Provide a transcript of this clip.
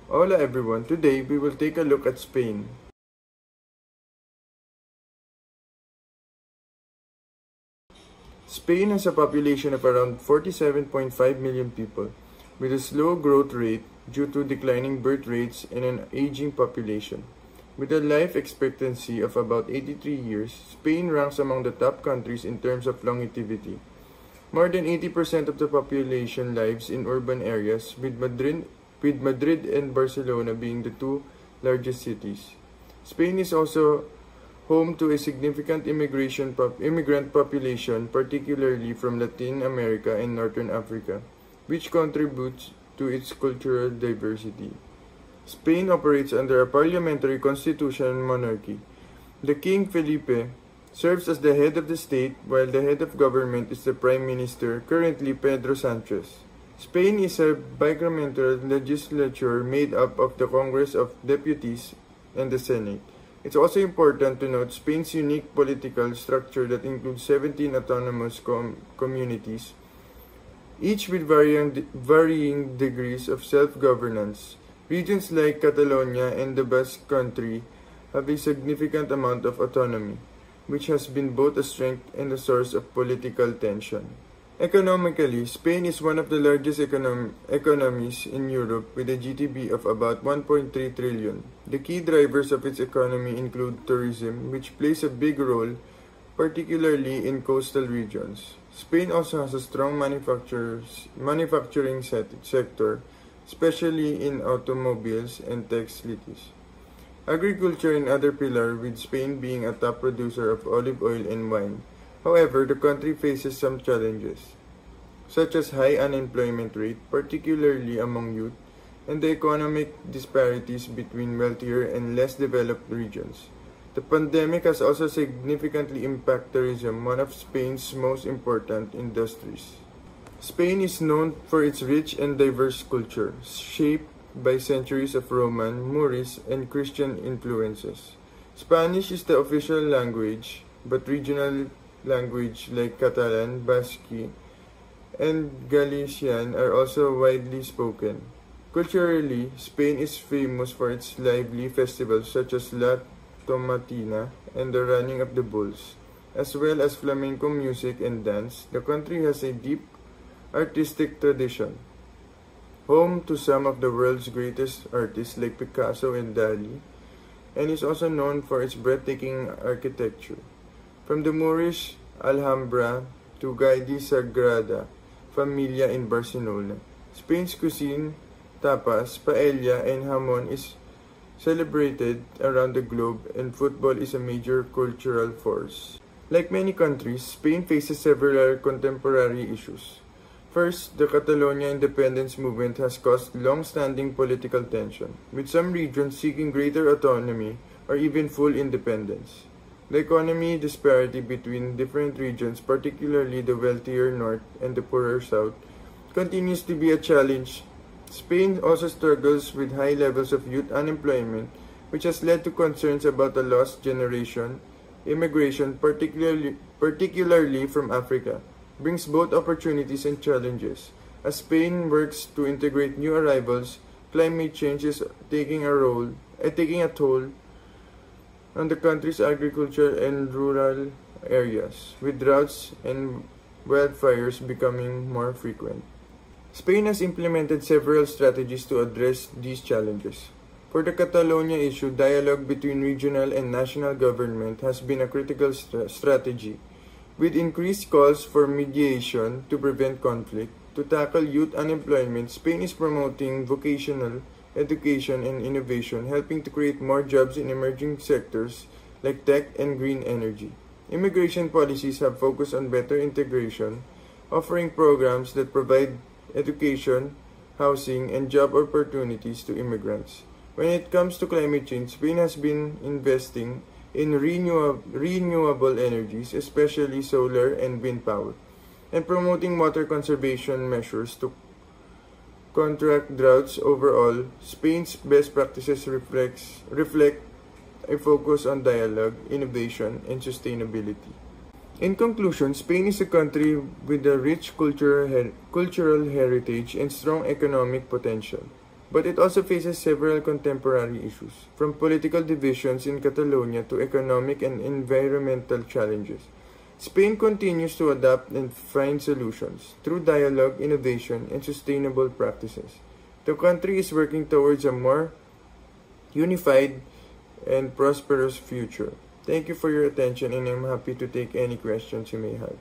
Hola everyone, today we will take a look at Spain. Spain has a population of around 47.5 million people, with a slow growth rate due to declining birth rates and an aging population. With a life expectancy of about 83 years, Spain ranks among the top countries in terms of longevity. More than 80% of the population lives in urban areas, with Madrid and Barcelona being the two largest cities. Spain is also home to a significant immigrant population, particularly from Latin America and Northern Africa, which contributes to its cultural diversity. Spain operates under a parliamentary constitutional monarchy. The King Felipe serves as the head of the state, while the head of government is the Prime Minister, currently Pedro Sanchez. Spain is a bicameral legislature made up of the Congress of Deputies and the Senate. It's also important to note Spain's unique political structure that includes 17 autonomous communities, each with varying degrees of self-governance. Regions like Catalonia and the Basque Country have a significant amount of autonomy, which has been both a strength and a source of political tension. Economically, Spain is one of the largest economies in Europe with a GDP of about 1.3 trillion. The key drivers of its economy include tourism, which plays a big role, particularly in coastal regions. Spain also has a strong manufacturing sector, especially in automobiles and textiles. Agriculture and other pillar, with Spain being a top producer of olive oil and wine. However, the country faces some challenges, such as high unemployment rate, particularly among youth, and the economic disparities between wealthier and less developed regions. The pandemic has also significantly impacted tourism, one of Spain's most important industries. Spain is known for its rich and diverse culture, shaped by centuries of Roman, Moorish, and Christian influences. Spanish is the official language, but regional language like Catalan, Basque, and Galician are also widely spoken. Culturally, Spain is famous for its lively festivals such as La Tomatina and the Running of the Bulls, as well as flamenco music and dance. The country has a deep artistic tradition, home to some of the world's greatest artists like Picasso and Dali, and is also known for its breathtaking architecture. From the Moorish Alhambra to Gaudi Sagrada Familia in Barcelona, Spain's cuisine, tapas, paella, and jamon is celebrated around the globe, and football is a major cultural force. Like many countries, Spain faces several contemporary issues. First, the Catalonia independence movement has caused long-standing political tension, with some regions seeking greater autonomy or even full independence. The economy disparity between different regions, particularly the wealthier north and the poorer south, continues to be a challenge. Spain also struggles with high levels of youth unemployment, which has led to concerns about the lost generation. Immigration, particularly from Africa, brings both opportunities and challenges. As Spain works to integrate new arrivals, climate change is taking a toll on the country's agriculture and rural areas, with droughts and wildfires becoming more frequent. Spain has implemented several strategies to address these challenges. For the Catalonia issue, dialogue between regional and national government has been a critical strategy, with increased calls for mediation to prevent conflict. To tackle youth unemployment, Spain is promoting vocational education and innovation, helping to create more jobs in emerging sectors like tech and green energy. Immigration policies have focused on better integration, offering programs that provide education, housing, and job opportunities to immigrants. When it comes to climate change, Spain has been investing in renewable energies, especially solar and wind power, and promoting water conservation measures to contract droughts. Overall, Spain's best practices reflect a focus on dialogue, innovation, and sustainability. In conclusion, Spain is a country with a rich cultural heritage and strong economic potential. but it also faces several contemporary issues, from political divisions in Catalonia to economic and environmental challenges. Spain continues to adapt and find solutions through dialogue, innovation, and sustainable practices. The country is working towards a more unified and prosperous future. Thank you for your attention, and I'm happy to take any questions you may have.